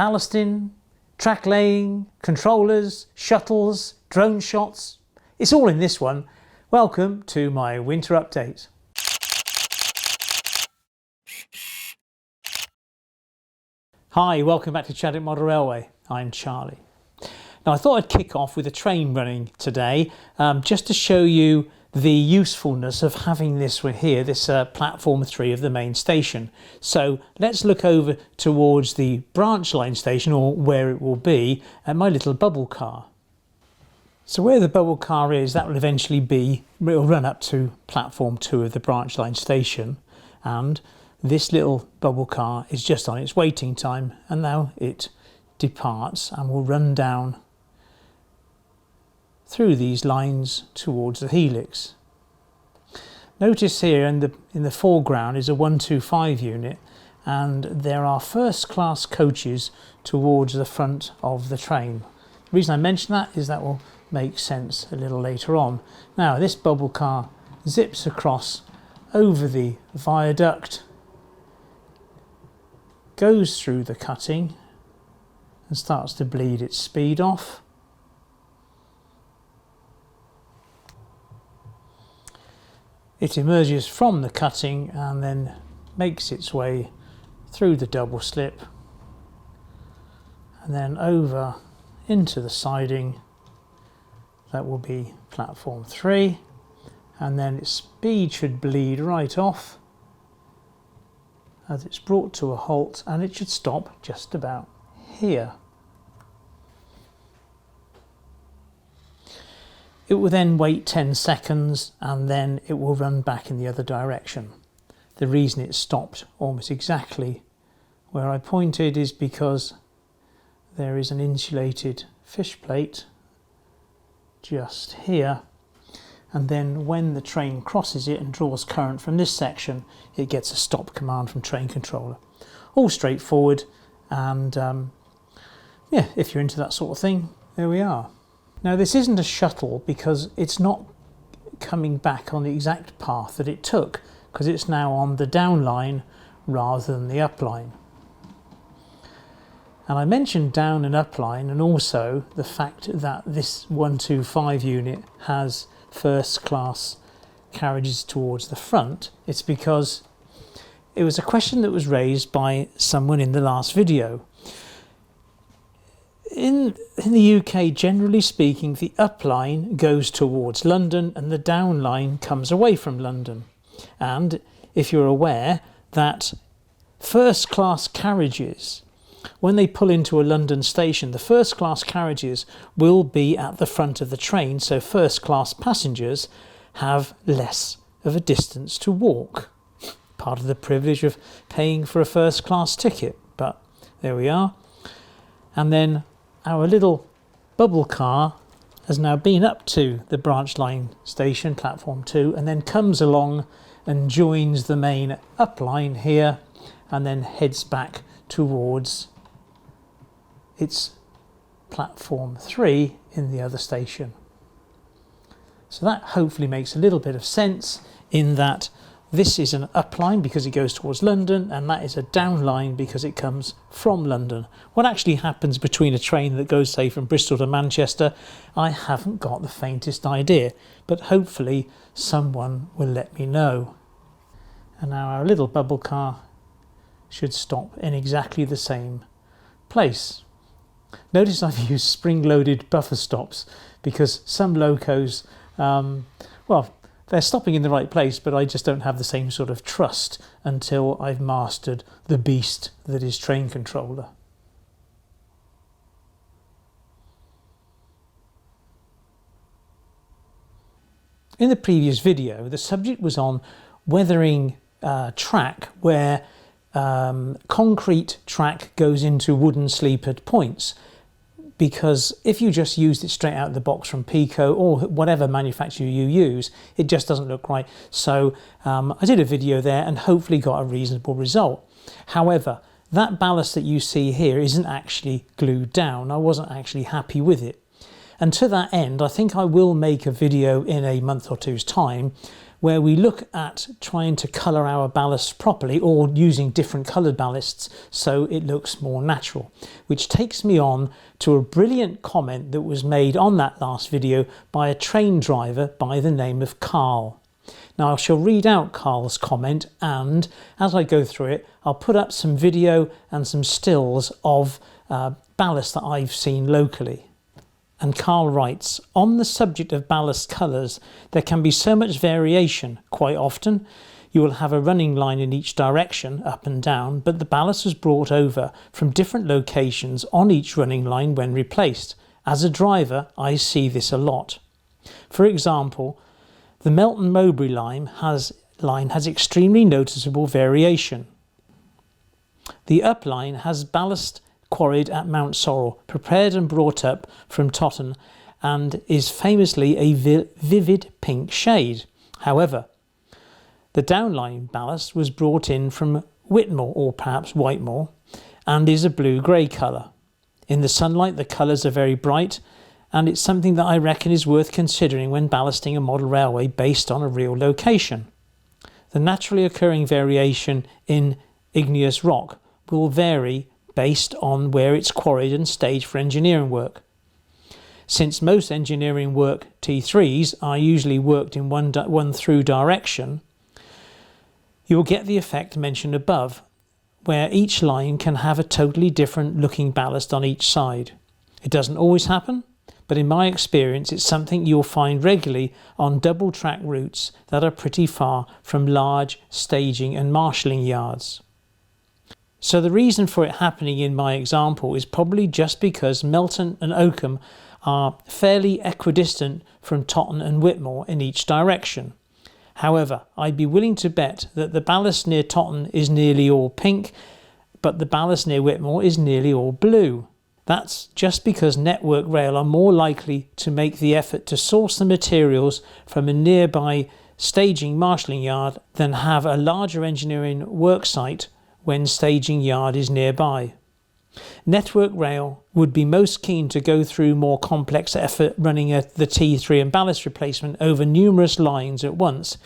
ballasting, track laying, controllers, shuttles, drone shots. It's all in this one. Welcome to my winter update. Hi, welcome back to Chadwick Model Railway. I'm Charlie. Now I thought I'd kick off with a train running today, just to show you the usefulness of having this one here, this platform 3 of the main station. So let's look over towards the branch line station, or where it will be, and my little bubble car. So where the bubble car is, that will eventually be, it will run up to platform 2 of the branch line station, and this little bubble car is just on its waiting time, and now it departs and will run down through these lines towards the helix. Notice here in the foreground is a 125 unit, and there are first class coaches towards the front of the train. The reason I mention that is that will make sense a little later on. Now this bubble car zips across over the viaduct, goes through the cutting and starts to bleed its speed off. It emerges from the cutting and then makes its way through the double slip and then over into the siding. That will be platform 3, and then its speed should bleed right off as it's brought to a halt, and it should stop just about here. It will then wait 10 seconds and then it will run back in the other direction. The reason it stopped almost exactly where I pointed is because there is an insulated fish plate just here, and then when the train crosses it and draws current from this section, it gets a stop command from train controller. All straightforward, and yeah, if you're into that sort of thing, there we are. Now this isn't a shuttle because it's not coming back on the exact path that it took, because it's now on the down line rather than the up line. And I mentioned down and up line, and also the fact that this 125 unit has first class carriages towards the front. It's because it was a question that was raised by someone in the last video. In the UK, generally speaking, the up line goes towards London and the down line comes away from London. And if you're aware that first class carriages, when they pull into a London station, the first class carriages will be at the front of the train, so first class passengers have less of a distance to walk. Part of the privilege of paying for a first class ticket, but there we are. And then our little bubble car has now been up to the branch line station, platform 2, and then comes along and joins the main up line here, and then heads back towards its platform 3 in the other station. So that hopefully makes a little bit of sense, in that this is an up line because it goes towards London, and that is a down line because it comes from London. What actually happens between a train that goes, say, from Bristol to Manchester, I haven't got the faintest idea, but hopefully someone will let me know. And now our little bubble car should stop in exactly the same place. Notice I've used spring-loaded buffer stops because some locos, well, they're stopping in the right place, but I just don't have the same sort of trust until I've mastered the beast that is train controller. In the previous video, the subject was on weathering track where concrete track goes into wooden sleepered points, because if you just used it straight out of the box from Pico or whatever manufacturer you use, it just doesn't look right. So I did a video there and hopefully got a reasonable result. However, that ballast that you see here isn't actually glued down. I wasn't actually happy with it. And to that end, I think I will make a video in a month or two's time where we look at trying to colour our ballast properly or using different coloured ballasts so it looks more natural. Which takes me on to a brilliant comment that was made on that last video by a train driver by the name of Carl. Now I shall read out Carl's comment, and as I go through it I'll put up some video and some stills of ballast that I've seen locally. And Carl writes, on the subject of ballast colours, there can be so much variation. Quite often you will have a running line in each direction, up and down, but the ballast was brought over from different locations on each running line when replaced. As a driver, I see this a lot. For example, the Melton Mowbray line has extremely noticeable variation. The up line has ballast quarried at Mount Sorrel, prepared and brought up from Totton, and is famously a vivid pink shade. However, the downline ballast was brought in from Whitmore, or perhaps Whitemore, and is a blue-grey colour. In the sunlight the colours are very bright, and it's something that I reckon is worth considering when ballasting a model railway based on a real location. The naturally occurring variation in igneous rock will vary based on where it's quarried and staged for engineering work. Since most engineering work T3s are usually worked in one through direction, you will get the effect mentioned above, where each line can have a totally different looking ballast on each side. It doesn't always happen, but in my experience it's something you'll find regularly on double track routes that are pretty far from large staging and marshalling yards. So the reason for it happening in my example is probably just because Melton and Oakham are fairly equidistant from Totton and Whitmore in each direction. However, I'd be willing to bet that the ballast near Totton is nearly all pink, but the ballast near Whitmore is nearly all blue. That's just because Network Rail are more likely to make the effort to source the materials from a nearby staging marshalling yard than have a larger engineering work site when staging yard is nearby. Network Rail would be most keen to go through more complex effort running the T3 and ballast replacement over numerous lines at once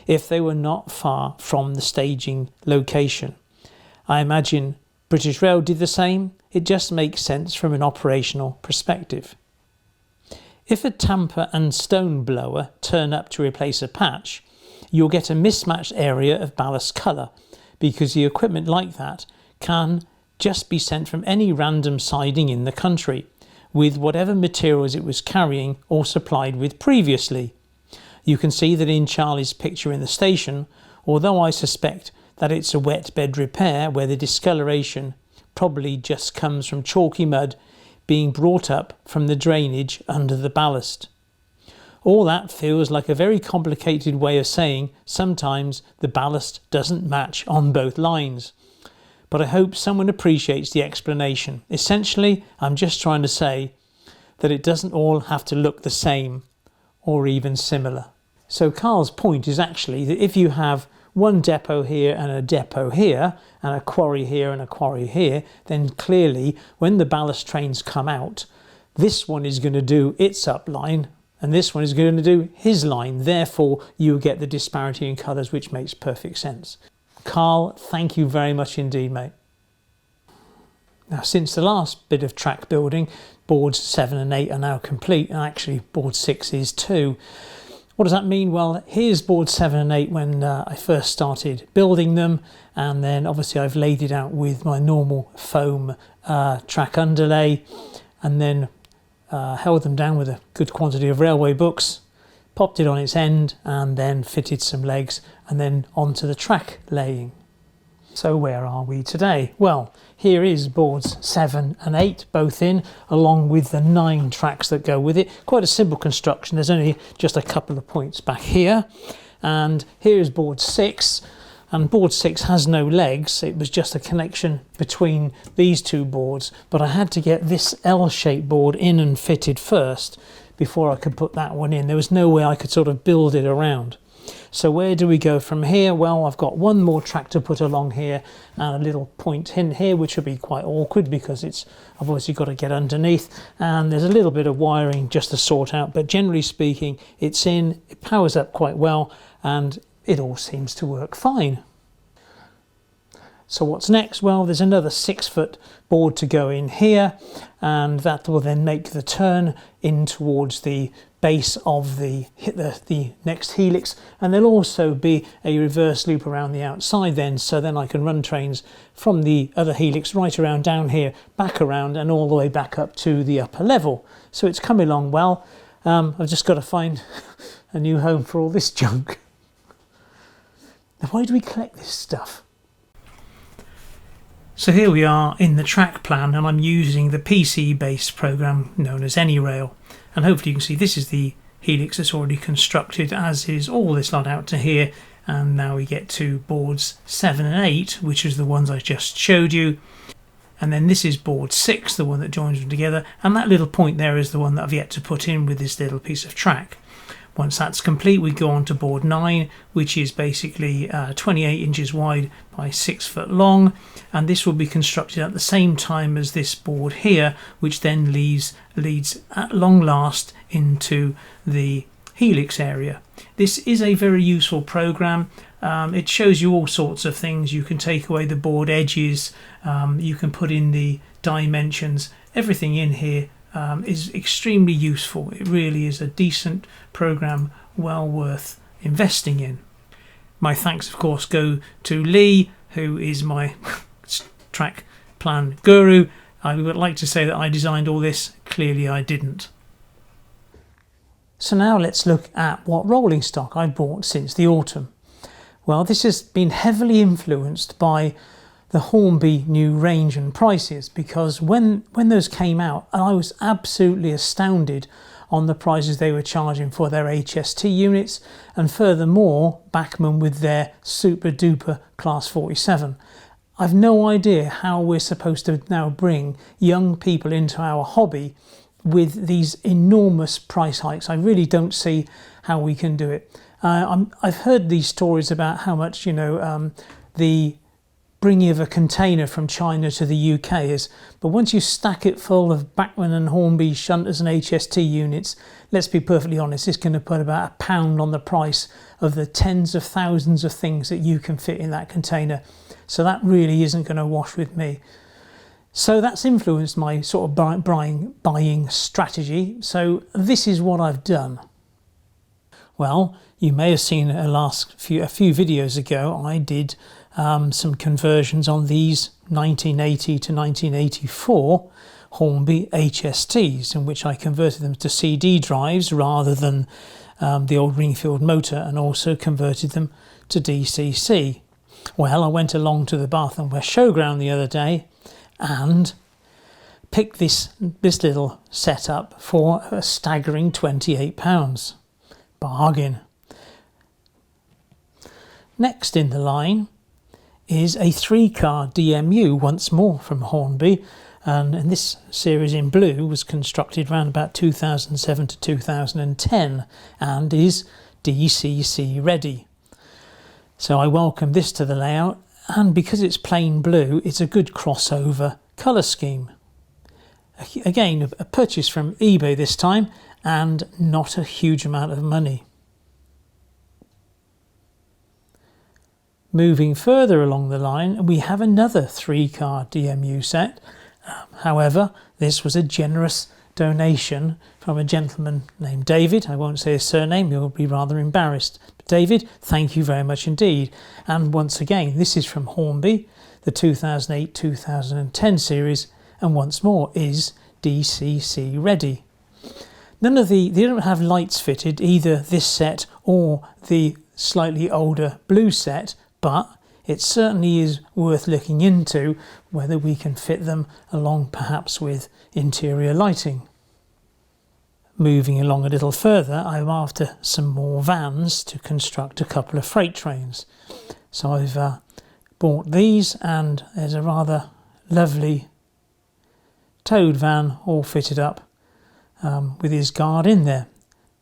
if they were not far from the staging location. I imagine British Rail did the same. It just makes sense from an operational perspective. If a tamper and stone blower turn up to replace a patch, you'll get a mismatched area of ballast colour, because the equipment like that can just be sent from any random siding in the country, with whatever materials it was carrying or supplied with previously. You can see that in Charlie's picture in the station, although I suspect that it's a wet bed repair where the discoloration probably just comes from chalky mud being brought up from the drainage under the ballast. All that feels like a very complicated way of saying sometimes the ballast doesn't match on both lines. But I hope someone appreciates the explanation. Essentially, I'm just trying to say that it doesn't all have to look the same or even similar. So Carl's point is actually that if you have one depot here and a depot here and a quarry here and a quarry here, then clearly when the ballast trains come out, this one is going to do its up line and this one is going to do his line. Therefore, you get the disparity in colours, which makes perfect sense. Carl, thank you very much indeed, mate. Now, since the last bit of track building, boards 7 and 8 are now complete, and actually board 6 is too. What does that mean? Well, here's board 7 and 8 when I first started building them, and then obviously I've laid it out with my normal foam track underlay, and then held them down with a good quantity of railway books, popped it on its end, and then fitted some legs, and then onto the track laying. So where are we today? Well, here is boards 7 and 8 both in, along with the 9 tracks that go with it. Quite a simple construction. There's only just a couple of points back here. And here is board 6. And board 6 has no legs. It was just a connection between these two boards. But I had to get this L-shaped board in and fitted first before I could put that one in. There was no way I could sort of build it around. So where do we go from here? Well, I've got one more track to put along here and a little point in here, which will be quite awkward because I've obviously got to get underneath, and there's a little bit of wiring just to sort out, but generally speaking it's in, it powers up quite well, and it all seems to work fine. So what's next? Well, there's another 6-foot board to go in here, and that will then make the turn in towards the base of the next helix, and there'll also be a reverse loop around the outside so then I can run trains from the other helix right around down here, back around and all the way back up to the upper level. So it's coming along well. I've just got to find a new home for all this junk. Now, why do we collect this stuff? So here we are in the track plan, and I'm using the PC-based program known as AnyRail. And hopefully you can see this is the helix that's already constructed, as is all this lot out to here. And now we get to boards 7 and 8, which is the ones I just showed you. And then this is board 6, the one that joins them together. And that little point there is the one that I've yet to put in with this little piece of track. Once that's complete, we go on to board 9, which is basically 28 inches wide by 6 foot long, and this will be constructed at the same time as this board here, which then leads at long last into the helix area. This is a very useful program. It shows you all sorts of things. You can take away the board edges, you can put in the dimensions, everything in here is extremely useful. It really is a decent program, well worth investing in. My thanks of course go to Lee, who is my track plan guru. I would like to say that I designed all this. Clearly I didn't. So now let's look at what rolling stock I bought since the autumn. Well, this has been heavily influenced by the Hornby new range and prices, because when those came out, I was absolutely astounded on the prices they were charging for their HST units, and furthermore Bachmann with their super duper class 47. I've no idea how we're supposed to now bring young people into our hobby with these enormous price hikes. I really don't see how we can do it. I've heard these stories about how much the bringing of a container from China to the UK is, but once you stack it full of Bachmann and Hornby shunters and HST units, let's be perfectly honest, it's going to put about £1 on the price of the tens of thousands of things that you can fit in that container. So that really isn't going to wash with me. So that's influenced my sort of buying strategy. So this is what I've done. Well, you may have seen a few videos ago, I did some conversions on these 1980 to 1984 Hornby HSTs, in which I converted them to CD drives rather than the old Ringfield motor, and also converted them to DCC. Well, I went along to the Bath and West Showground the other day and picked this little setup for a staggering £28. Bargain. Next in the line is a 3-car DMU, once more from Hornby, and this series in blue was constructed around about 2007 to 2010 and is DCC ready. So I welcome this to the layout, and because it's plain blue, it's a good crossover colour scheme. Again, a purchase from eBay this time, and not a huge amount of money. Moving further along the line, we have another 3-car DMU set. However, this was a generous donation from a gentleman named David. I won't say his surname, you'll be rather embarrassed. But David, thank you very much indeed. And once again, this is from Hornby, the 2008-2010 series, and once more is DCC ready. They don't have lights fitted, either this set or the slightly older blue set, but it certainly is worth looking into whether we can fit them along perhaps with interior lighting. Moving along a little further, I'm after some more vans to construct a couple of freight trains. So I've bought these, and there's a rather lovely towed van all fitted up with his guard in there.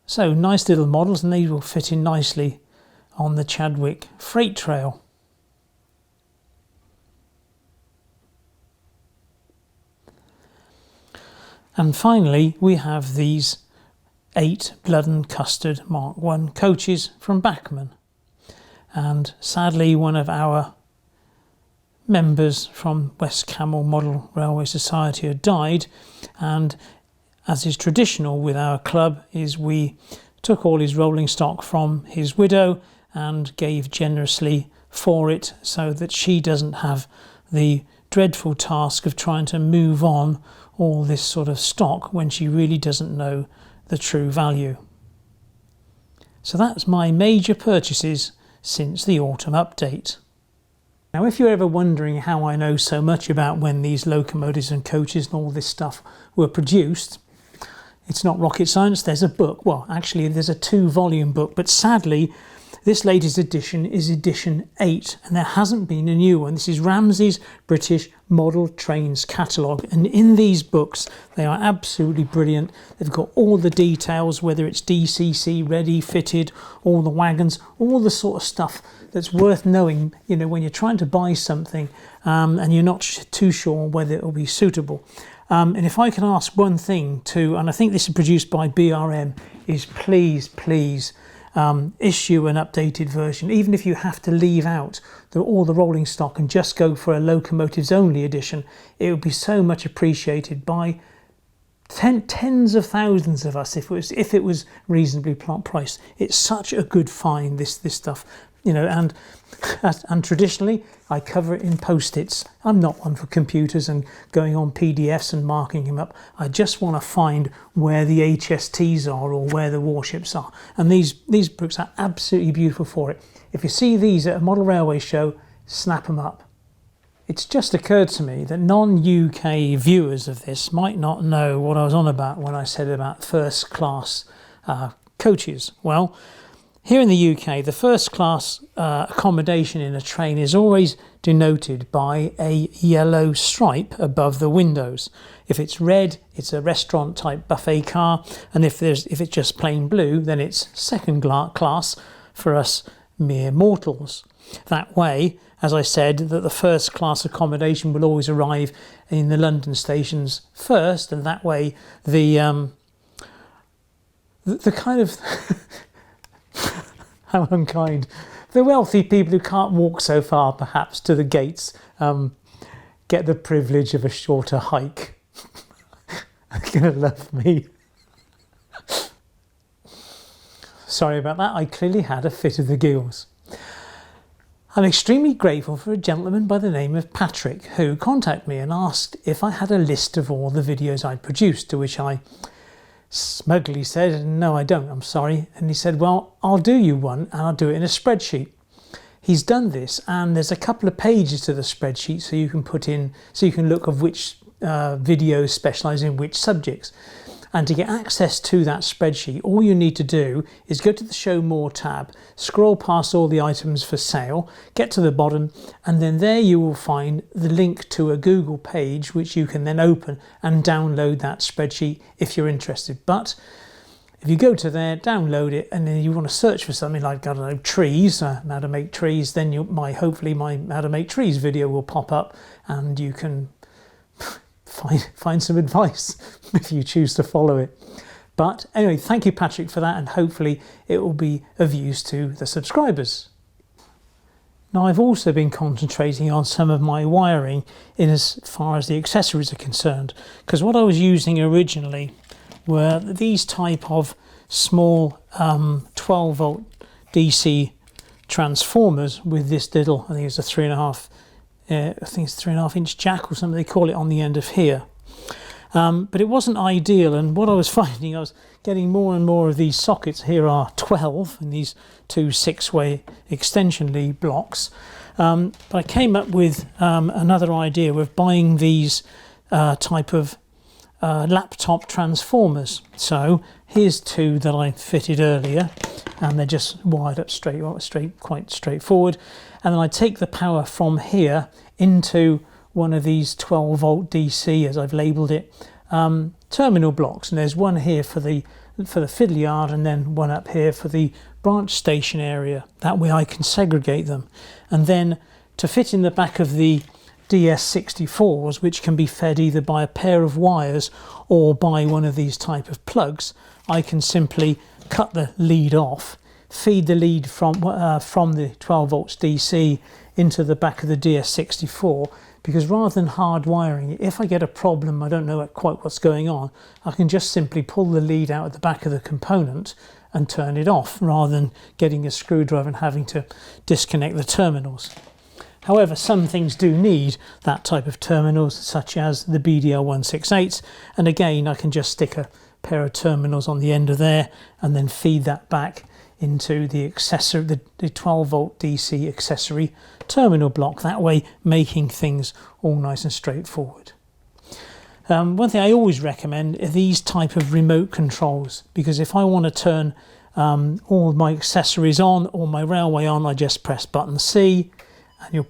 So nice little models, and these will fit in nicely on the Chadwick Freight Trail. And finally, we have these 8 Blood and Custard Mark I coaches from Bachmann. And sadly, one of our members from West Camel Model Railway Society had died, and as is traditional with our club, is we took all his rolling stock from his widow and gave generously for it, so that she doesn't have the dreadful task of trying to move on all this sort of stock when she really doesn't know the true value. So that's my major purchases since the autumn update. Now, if you're ever wondering how I know so much about when these locomotives and coaches and all this stuff were produced, it's not rocket science. There's a book. Well, actually, there's a 2-volume book, but sadly, this latest edition is edition 8, and there hasn't been a new one. This is Ramsay's British Model Trains Catalogue, and in these books, they are absolutely brilliant. They've got all the details, whether it's DCC ready, fitted, all the wagons, all the sort of stuff that's worth knowing, you know, when you're trying to buy something and you're not too sure whether it will be suitable. And if I can ask one thing to, and I think this is produced by BRM, is please issue an updated version, even if you have to leave out all the rolling stock and just go for a locomotives only edition. It would be so much appreciated by tens of thousands of us if it was reasonably priced. It's such a good find, this stuff, you know, and traditionally I cover it in post-its. I'm not one for computers and going on PDFs and marking them up. I just want to find where the HSTs are or where the warships are, and these books are absolutely beautiful for it. If you see these at a model railway show, snap them up. It's just occurred to me that non-UK viewers of this might not know what I was on about when I said about first class coaches. Well, here in the UK, the first class accommodation in a train is always denoted by a yellow stripe above the windows. If it's red, it's a restaurant type buffet car, and if it's just plain blue, then it's second class for us mere mortals. That way, as I said, that the first class accommodation will always arrive in the London stations first, and that way the kind of how unkind. The wealthy people who can't walk so far, perhaps, to the gates, get the privilege of a shorter hike. They're going to love me. Sorry about that. I clearly had a fit of the gills. I'm extremely grateful for a gentleman by the name of Patrick who contacted me and asked if I had a list of all the videos I'd produced, to which I smugly said, no, I don't, I'm sorry. And he said, well, I'll do you one and I'll do it in a spreadsheet. He's done this, and there's a couple of pages to the spreadsheet so you can put in, so you can look of which videos specialise in which subjects. And to get access to that spreadsheet, all you need to do is go to the Show More tab, scroll past all the items for sale, get to the bottom, and then there you will find the link to a Google page which you can then open and download that spreadsheet if you're interested. But if you go to there, download it, and then you want to search for something like, I don't know, trees, how to make trees, then hopefully my how to make trees video will pop up, and you can find some advice if you choose to follow it. But anyway, thank you, Patrick, for that, and hopefully it will be of use to the subscribers. Now, I've also been concentrating on some of my wiring in as far as the accessories are concerned, because what I was using originally were these type of small 12 volt DC transformers with this little, I think it's a 3.5 inch jack or something they call it on the end of here. But it wasn't ideal, and what I was finding, I was getting more and more of these sockets. Here are 12 in these two 6-way extension lead blocks. But I came up with another idea of buying these type of laptop transformers. So here's two that I fitted earlier, and they're just wired up quite straightforward. And then I take the power from here into one of these 12 volt DC, as I've labelled it, terminal blocks. And there's one here for the fiddle yard, and then one up here for the branch station area. That way I can segregate them. And then to fit in the back of the DS64s, which can be fed either by a pair of wires or by one of these type of plugs, I can simply cut the lead off, feed the lead from the 12 volts DC into the back of the DS64, because rather than hard wiring it, if I get a problem, I don't know quite what's going on, I can just simply pull the lead out at the back of the component and turn it off, rather than getting a screwdriver and having to disconnect the terminals. However, some things do need that type of terminals, such as the BDL168s, and again I can just stick a pair of terminals on the end of there and then feed that back into the accessory, the 12 volt DC accessory terminal block, that way making things all nice and straightforward. One thing I always recommend are these type of remote controls, because if I want to turn all my accessories on or my railway on, I just press button C and you'll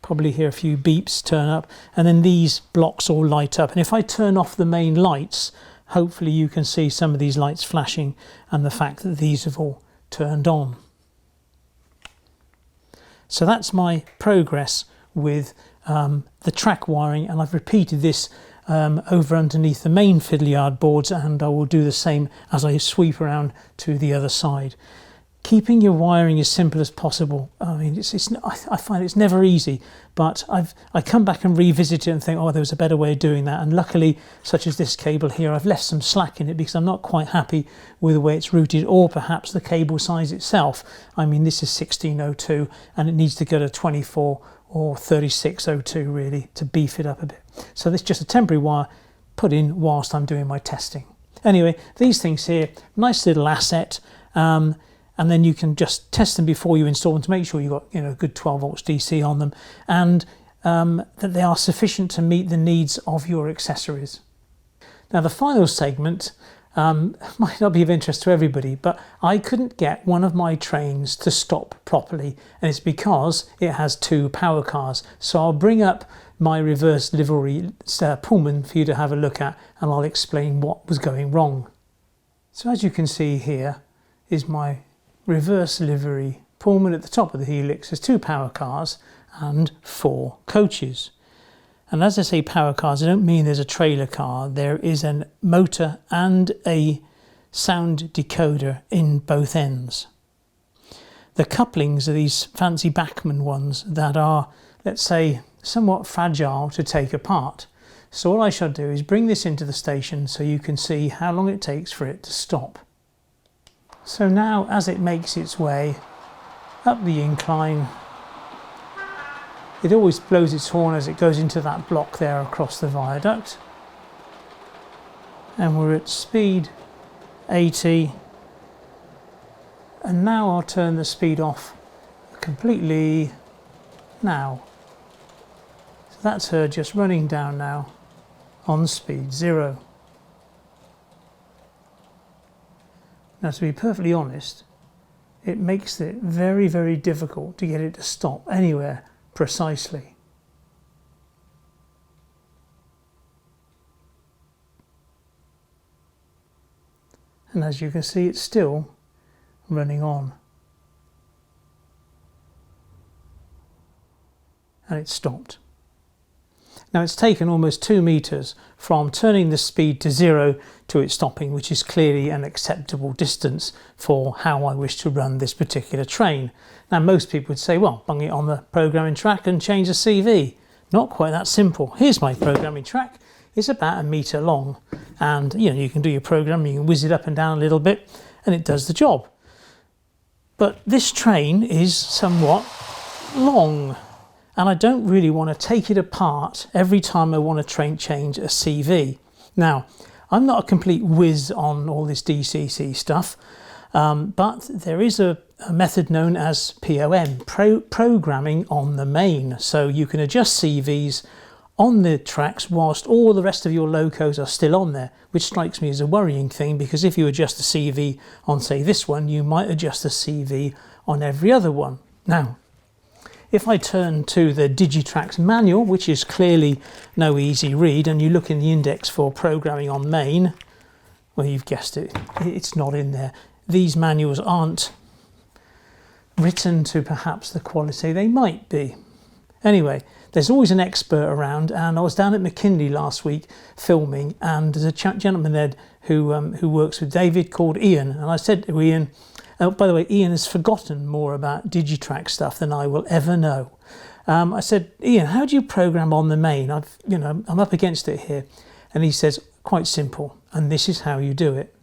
probably hear a few beeps turn up, and then these blocks all light up. And if I turn off the main lights, hopefully you can see some of these lights flashing and the fact that these have all turned on. So that's my progress with the track wiring, and I've repeated this over underneath the main fiddle yard boards, and I will do the same as I sweep around to the other side. Keeping your wiring as simple as possible. I mean, I find it's never easy, but I come back and revisit it and think, oh, there was a better way of doing that. And luckily, such as this cable here, I've left some slack in it because I'm not quite happy with the way it's routed, or perhaps the cable size itself. I mean, this is 1602 and it needs to go to 24 or 3602 really to beef it up a bit. So this is just a temporary wire put in whilst I'm doing my testing. Anyway, these things here, nice little asset. And then you can just test them before you install them to make sure you've got, a good 12 volts DC on them, and that they are sufficient to meet the needs of your accessories. Now the final segment might not be of interest to everybody, but I couldn't get one of my trains to stop properly, and it's because it has two power cars. So I'll bring up my reverse livery Pullman for you to have a look at, and I'll explain what was going wrong. So as you can see here is my reverse livery Pullman at the top of the helix. There's two power cars and 4 coaches. And as I say power cars, I don't mean there's a trailer car. There is a motor and a sound decoder in both ends. The couplings are these fancy Bachmann ones that are, let's say, somewhat fragile to take apart. So all I shall do is bring this into the station so you can see how long it takes for it to stop. So now, as it makes its way up the incline, it always blows its horn as it goes into that block there across the viaduct. And we're at speed 80. And now I'll turn the speed off completely now. So that's her just running down now on speed 0. Now, to be perfectly honest, it makes it very, very difficult to get it to stop anywhere precisely. And as you can see, it's still running on. And it's stopped. Now it's taken almost 2 meters from turning the speed to 0 to it stopping, which is clearly an acceptable distance for how I wish to run this particular train. Now most people would say, well, bung it on the programming track and change the CV. Not quite that simple. Here's my programming track. It's about 1 meter long, and you can do your program, you can whiz it up and down a little bit and it does the job. But this train is somewhat long, and I don't really want to take it apart every time I want to change a CV. Now, I'm not a complete whiz on all this DCC stuff, but there is a method known as POM, programming on the main. So you can adjust CVs on the tracks whilst all the rest of your locos are still on there, which strikes me as a worrying thing, because if you adjust the CV on, say, this one, you might adjust the CV on every other one. Now, if I turn to the Digitrax manual, which is clearly no easy read, and you look in the index for programming on main, well, you've guessed it, it's not in there. These manuals aren't written to perhaps the quality they might be. Anyway, there's always an expert around, and I was down at McKinley last week filming, and there's a gentleman there who works with David called Ian, and I said to Ian, by the way, Ian has forgotten more about Digitrack stuff than I will ever know. I said, Ian, how do you program on the main? I'm up against it here. And he says, quite simple, and this is how you do it.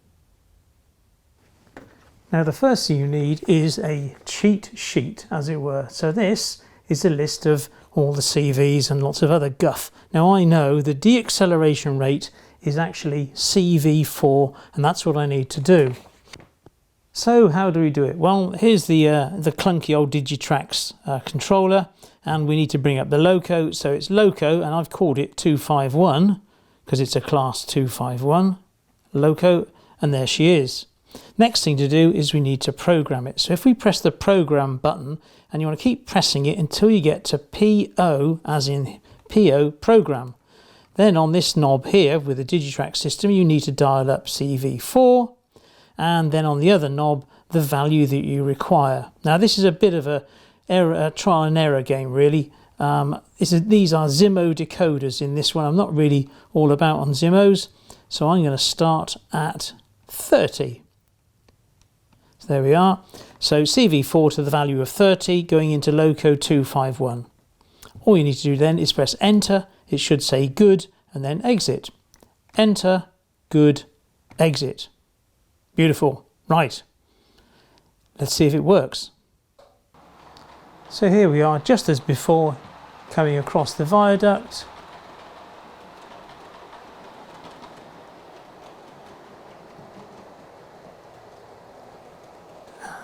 Now, the first thing you need is a cheat sheet, as it were. So this is a list of all the CVs and lots of other guff. Now, I know the deacceleration rate is actually CV4, and that's what I need to do. So how do we do it? Well, here's the clunky old Digitrack's controller, and we need to bring up the loco. So it's loco, and I've called it 251 because it's a class 251 loco, and there she is. Next thing to do is we need to program it. So if we press the program button, and you want to keep pressing it until you get to PO, as in PO program. Then on this knob here with the Digitrack system, you need to dial up CV4, and then on the other knob, the value that you require. Now this is a bit of a trial and error game, really. These are Zimo decoders in this one. I'm not really all about on Zimos, so I'm going to start at 30. So there we are. So CV4 to the value of 30 going into loco 251. All you need to do then is press enter. It should say good and then exit. Enter, good, exit. Beautiful. Right. Let's see if it works. So here we are, just as before, coming across the viaduct.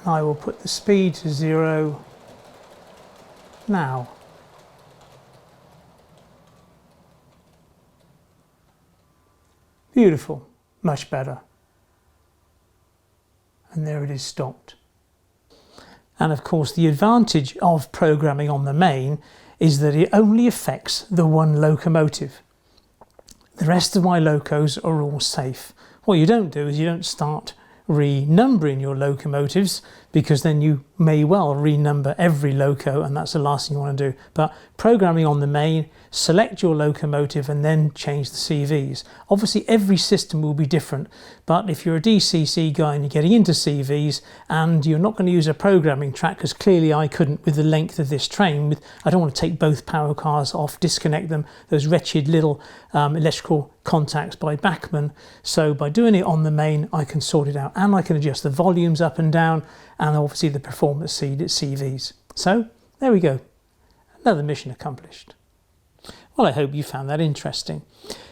And I will put the speed to 0 now. Beautiful. Much better. And there it is stopped. And of course the advantage of programming on the main is that it only affects the one locomotive. The rest of my locos are all safe. What you don't do is you don't start renumbering your locomotives, because then you may well renumber every loco, and that's the last thing you want to do. But programming on the main, select your locomotive and then change the CVs. Obviously every system will be different, but if you're a DCC guy and you're getting into CVs and you're not going to use a programming track, because clearly I couldn't with the length of this train, I don't want to take both power cars off, disconnect them, those wretched little electrical contacts by Bachmann. So by doing it on the main, I can sort it out, and I can adjust the volumes up and down, and obviously the performance CVs. So there we go, another mission accomplished. Well, I hope you found that interesting.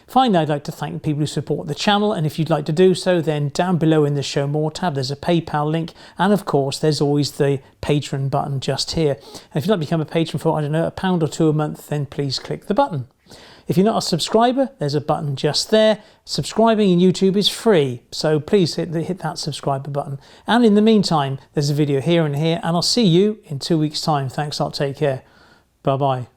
Finally, I'd like to thank people who support the channel, and if you'd like to do so, then down below in the Show More tab there's a PayPal link, and of course there's always the Patreon button just here. And if you'd like to become a patron for, I don't know, £1 or £2 a month, then please click the button. If you're not a subscriber, there's a button just there. Subscribing in YouTube is free, so please hit that subscriber button. And in the meantime, there's a video here and here, and I'll see you in 2 weeks' time. Thanks a lot, take care. Bye-bye.